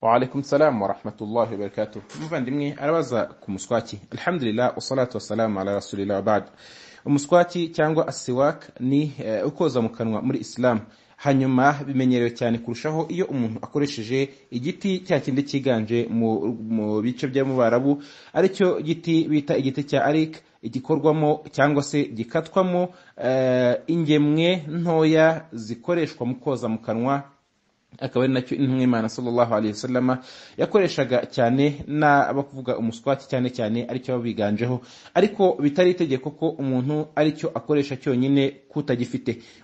Wa alaikum salam wa rahmatullahi wa barakatuh. Muvandimwe arabaza ku muswaki. Alhamdulillah wassalatu wassalamu ala rasulillah wa ba'd. Umuswaki cyangwa asiwak ni ukoza mu kanwa muri Islam. Hanyuma bimenyerewe cyane kurushaho iyo umuntu akoresheje igiti cya kindi kiganje mu bice bya mu Barabu, aricyo giti bita igiti cya arik, igikorwamo cyangwa se gikatwamo ingemwe ntoya zikoreshwa mu koza mu kanwa. Akaba ari nacyo intumwa y'Imana sallallahu alayhi wasallam yakoreshaga cyane abakuvuga umuswaki cyane aricyo babiganjeho, ariko bitari itegeko ko umuntu aricyo akoresha cyonyine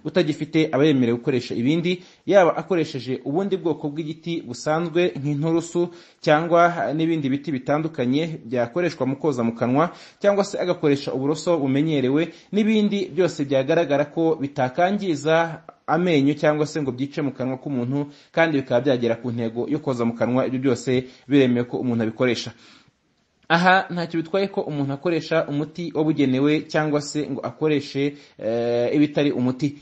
utagifite aba yemerewe gukoresha ibindi, yaba akoresheje ubundi bwoko bw'igiti busanzwe nk'inturusu cyangwa n'ibindi biti bitandukanye byakoreshwa mu koza mu kanwa, cyangwa se agakoresha uburoso bumenyerewe n'ibindi byose byagaragara ko bitakangiza amenyo cyangwa se ngo byice mu kanwa k'umuntu kandi bikaba byagera ku ntego yo koza mu kanwa. Ibyo byose biremewe ko umuntu abikoresha. Aha ntacyo bitwaye ko umuntu akoresha umuti wabugenewe cyangwa se ngo akoreshe ibitari umuti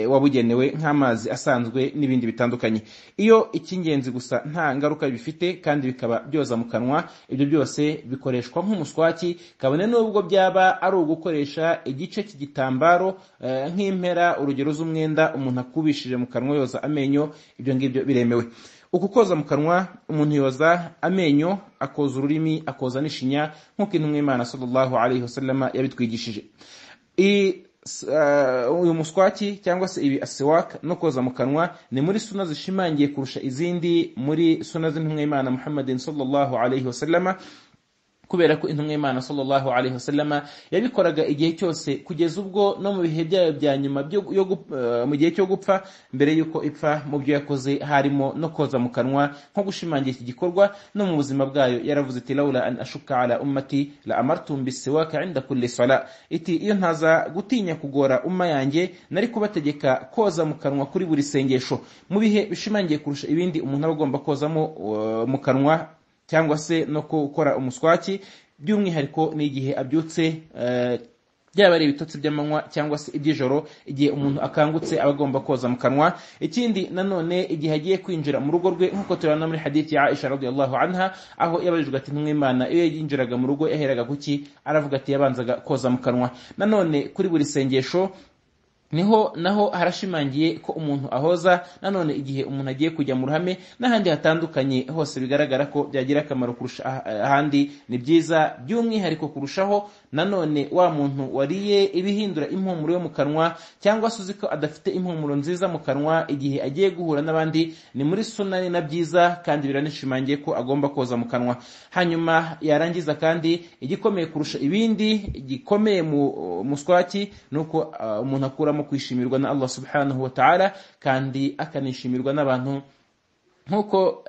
wabugenewe nk'amazi asanzwe n'ibindi bitandukanye. Iyo icy'ingenzi gusa nta ngaruka bifite kandi bikaba byoza mu kanwa, ibyo byose bikoreshwa nk'umuswaki, kabone n'ubwo byaba ari ugukoresha igice cy'igitambaro nk'impera urugero z'umwenda umuntu akubishije mu kanwa yoza amenyo. Ibyo ngibyo biremewe. Uku koza mu kanwa umuntu yoza amenyo, akoza ururimi, akoza n'ishinya nk'uko intumwa y'Imana sallallahu alayhi wasallam yabitwigishije. Uyu muswaki cyangwa se ibi asiwak no koza mu kanwa ni muri suna zishimangiye kurusha izindi muri suna z'intumwa y'Imana Muhammadin sallallahu alayhi wasallam, kubera ko intumwa y'Imana sallallahu alayhi wasallam yabikoraga igihe cyose kugeza ubwo no mu bihe byayo bya nyuma mu gihe cyo gupfa, mbere yuko ipfa, mu byo yakoze harimo no koza mu kanwa nko gushimangira iki gikorwa. No mu buzima bwayo yaravuze iti laula an ashuka ala ummati la amartum bisiwaka inda kulli sala, iti iyo ntaza gutinya kugora umma yanjye nari kubategeka koza mu kanwa kuri buri sengesho. Mu bihe bishimangiye kurusha ibindi umuntu aba agomba kozamo mu kanwa cyangwa se no gukora umuswaki, by'umwihariko n'igihe abyutse, byaba ari ibitotsi by'amanywa cyangwa se iby'ijoro, igihe umuntu akangutse aba agomba koza mu kanwa. Ikindi nanone igihe agiye kwinjira mu rugo rwe, nk'uko turabona muri hadithi ya Aisha radiyallahu anha, aho yabajijwe ati intumwa y'Imana iyo yinjiraga mu rugo yaheraga kuki, aravuga ati yabanzaga koza mu kanwa. Nanone kuri buri sengesho naho harashimangiye ko umuntu ahoza. Nanone igihe umuntu agiye kujya mu ruhame n'ahandi hatandukanye hose bigaragara ko byagira akamaro kurusha ahandi, ni byiza by'umwihariko kurushaho. Nanone wa muntu wariye ibihindura impumuro yo mu kanwa cyangwa se uzi ko adafite impumuro nziza mu kanwa, igihe agiye guhura n'abandi ni muri sunani na byiza kandi biranishimangiye ko agomba koza mu kanwa. Hanyuma yarangiza kandi igikomeye kurusha ibindi, gikomeye mu muswaki, nuko umuntu akuramo kwishimirwa na Allah subhanahu wa ta'ala kandi akanishimirwa n'abantu, nkuko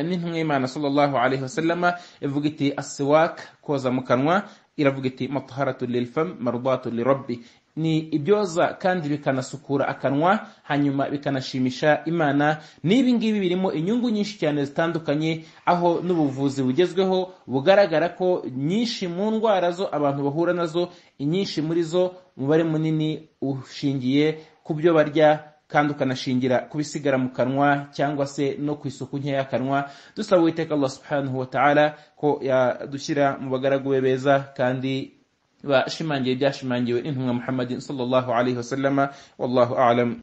n'intumwa y'Imana sallallahu alayhi wasallam ivuga iti asiwak, koza mu kanwa, iravuga iti mataharatu lilfam mardatu lirabbi, ni ibyoza kandi bikanasukura akanwa hanyuma bikanashimisha Imana. N'ibi ngibi birimo inyungu nyinshi cyane zitandukanye, aho n'ubuvuzi bugezweho bugaragara ko nyinshi mu ndwara zo abantu bahura nazo, inyinshi muri zo umubare munini ushingiye ku byo barya kandi ukanashingira kubisigara mu kanwa cyangwa se no ku isuku nke y'akanwa. Dusaba Uwiteka Allah subhanahu wa ta'ala ko yadushyira mu bagaragu be beza kandi bashimangiye byashimangiwe n'intumwa Muhammadin sallallahu alayhi wasallam. Wallahu a'lam.